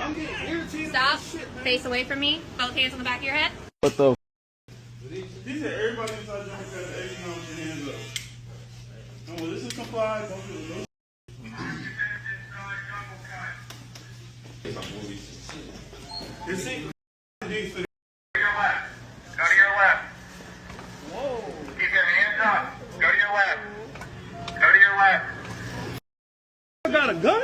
I'm getting irritated. Stop. Shit, man. Face away from me. Both hands on the back of your head. What the? These are everybody inside Jungle Kutz. Hey, you know, with your hands up. No, well, this is complied. Don't do it. You see? Go to your left. Go to your left. Whoa. Keep your hands up. Go to your left. Go to your left. I got a gun?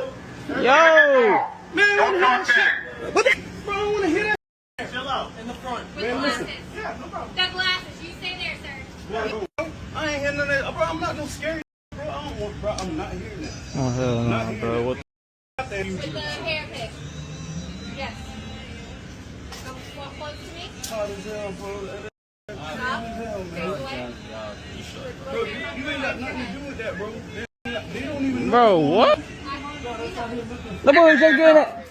Yo! Man, Don't talk shit. back. What the? Bro, I don't want to hear that. Chill out, in the front. With Man, glasses. listen. Yeah, no problem. The glasses. You stay there, sir. Bro, I ain't hearing none of that. Bro, I'm not no scary. Bro, I don't want, bro, I'm not hearing that. Oh hell Not no, hearing bro. that. What? With the hair pick. Yes. Come walk close to me. Hard as hell, bro. Stop. Face away. Bro, you ain't got nothing to do with that, bro. They don't even know. Bro, what? That boy just getting a.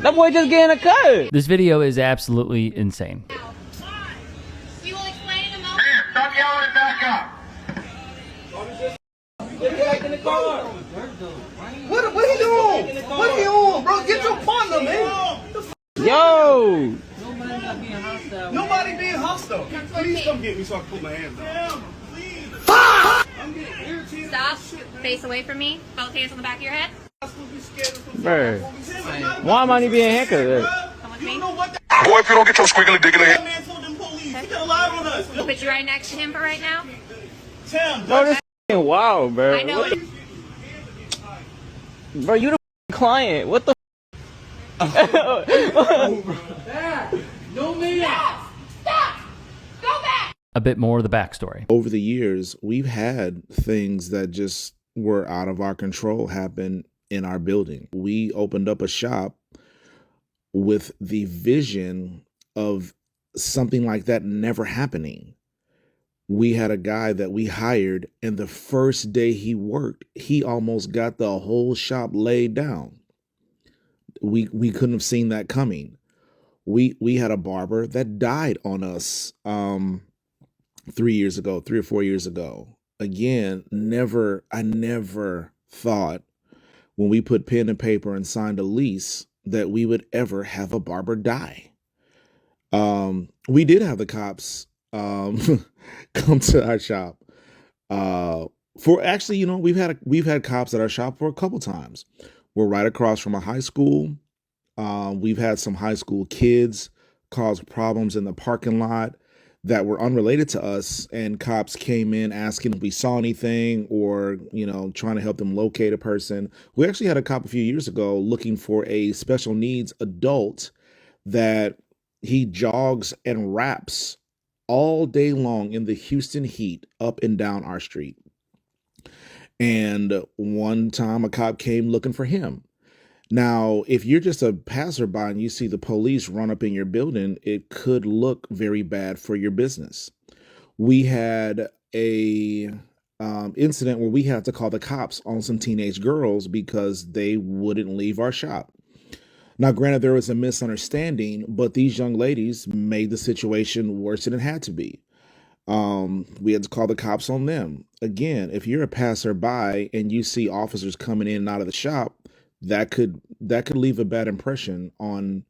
That boy just getting a cut. This video is absolutely insane. We will explain in a moment. Man, stop yelling and back up. What he doing? What he on, bro? Get your partner, man. Yo! Nobody being hostile. Please come get me so I can put my hands down. I'm getting irritated. Stop. Face away from me. Both hands on the back of your head. Bro. Why am I being handcuffed? Come with me. Boy, if you don't get your squiggly dick in the head. Man told them police. He got a lie on us. We'll put you right next to him for right now. Tim, Bro, this is wild, bro. I know What it. the- Bro, you the client. What the? No man. Stop. Go back. A bit more of the backstory. Over the years, we've had things that just were out of our control happen in our building. We opened up a shop with the vision of something like that never happening. We had a guy that we hired, and the first day he worked, he almost got the whole shop laid down. We couldn't have seen that coming. We had a barber that died on us 3 or 4 years ago. Again, I never thought when we put pen and paper and signed a lease that we would ever have a barber die. We did have the cops come to our shop. For actually, you know, we've had cops at our shop for a couple times. We're right across from a high school. We've had some high school kids cause problems in the parking lot that were unrelated to us, and cops came in asking if we saw anything or, you know, trying to help them locate a person. We actually had a cop a few years ago looking for a special needs adult that he jogs and raps all day long in the Houston heat up and down our street. And one time a cop came looking for him. Now, if you're just a passerby and you see the police run up in your building, it could look very bad for your business. We had a incident where we had to call the cops on some teenage girls because they wouldn't leave our shop. Now, granted, there was a misunderstanding, but these young ladies made the situation worse than it had to be. We had to call the cops on them. Again, if you're a passerby and you see officers coming in and out of the shop, that could leave a bad impression on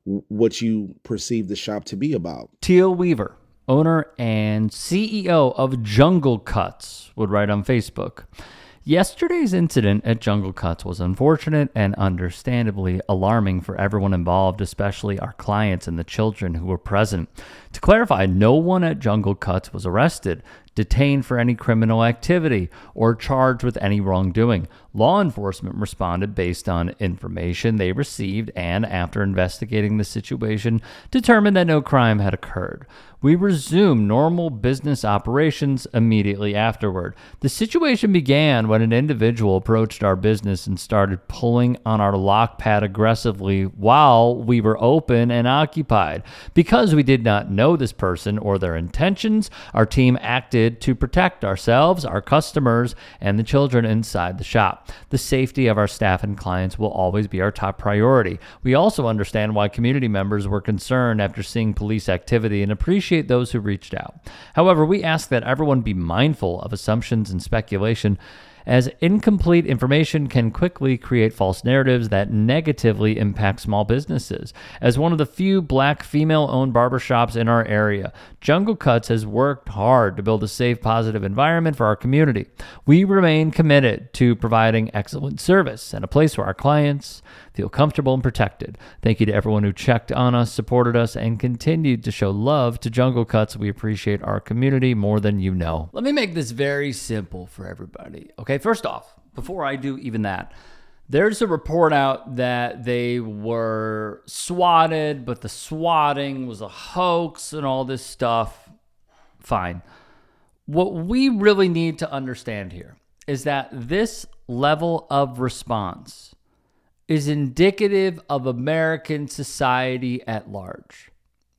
what you perceive the shop to be about. Teal Weaver, owner and CEO of Jungle Kutz, would write on Facebook, "Yesterday's incident at Jungle Kutz was unfortunate and understandably alarming for everyone involved, especially our clients and the children who were present. To clarify, no one at Jungle Kutz was arrested, detained for any criminal activity, or charged with any wrongdoing. Law enforcement responded based on information they received and, after investigating the situation, determined that no crime had occurred. We resumed normal business operations immediately afterward. The situation began when an individual approached our business and started pulling on our lock pad aggressively while we were open and occupied. Because we did not know this person or their intentions, our team acted to protect ourselves, our customers, and the children inside the shop. The safety of our staff and clients will always be our top priority. We also understand why community members were concerned after seeing police activity and appreciate those who reached out. However, we ask that everyone be mindful of assumptions and speculation as incomplete information can quickly create false narratives that negatively impact small businesses. As one of the few black female-owned barbershops in our area, Jungle Kutz has worked hard to build a safe, positive environment for our community. We remain committed to providing excellent service and a place where our clients feel comfortable and protected. Thank you to everyone who checked on us, supported us, and continued to show love to Jungle Kutz. We appreciate our community more than you know. Let me make this very simple for everybody. Okay, first off, before I do even that, there's a report out that they were swatted, but the swatting was a hoax and all this stuff. Fine. What we really need to understand here is that this level of response is indicative of American society at large.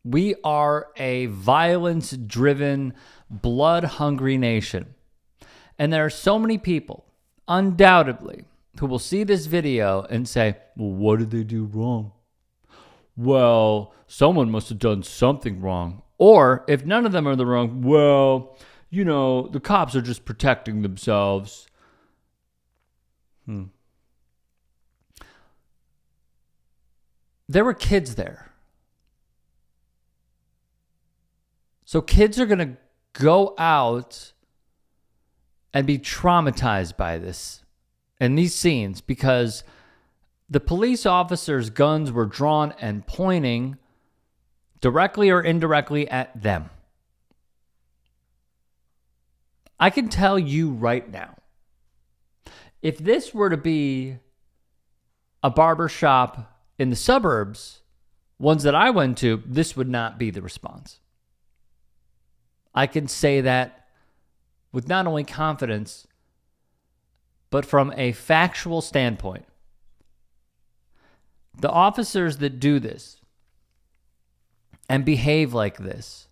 We are a violence-driven, blood-hungry nation. And there are so many people, undoubtedly, who will see this video and say, well, what did they do wrong? Well, someone must have done something wrong. Or if none of them are the wrong, well, you know, the cops are just protecting themselves. There were kids there. So kids are going to go out and be traumatized by this and these scenes because the police officers' guns were drawn and pointing directly or indirectly at them. I can tell you right now, if this were to be a barbershop in the suburbs, ones that I went to, this would not be the response. I can say that with not only confidence, but from a factual standpoint. The officers that do this and behave like this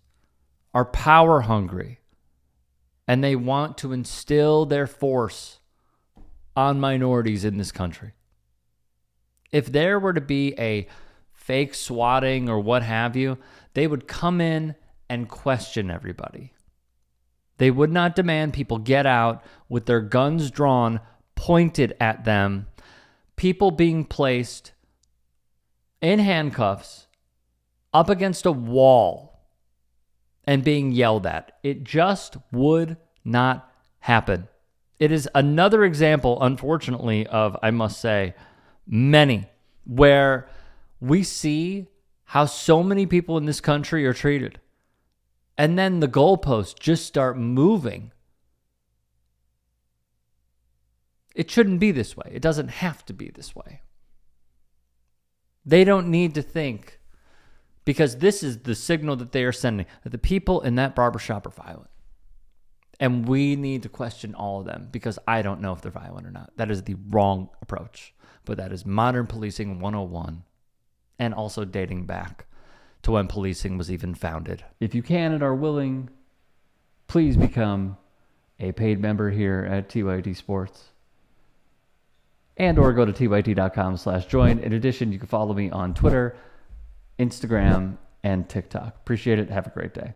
are power hungry, and they want to instill their force on minorities in this country. If there were to be a fake swatting or what have you, they would come in and question everybody. They would not demand people get out with their guns drawn, pointed at them, people being placed in handcuffs up against a wall and being yelled at. It just would not happen. It is another example, unfortunately, of, I must say, many, where we see how so many people in this country are treated. And then the goalposts just start moving. It shouldn't be this way. It doesn't have to be this way. They don't need to think, because this is the signal that they are sending, that the people in that barbershop are violent. And we need to question all of them, because I don't know if they're violent or not. That is the wrong approach. But that is modern policing 101, and also dating back to when policing was even founded. If you can and are willing, please become a paid member here at TYTSports. And or go to tyt.com/join. In addition, you can follow me on Twitter, Instagram, and TikTok. Appreciate it. Have a great day.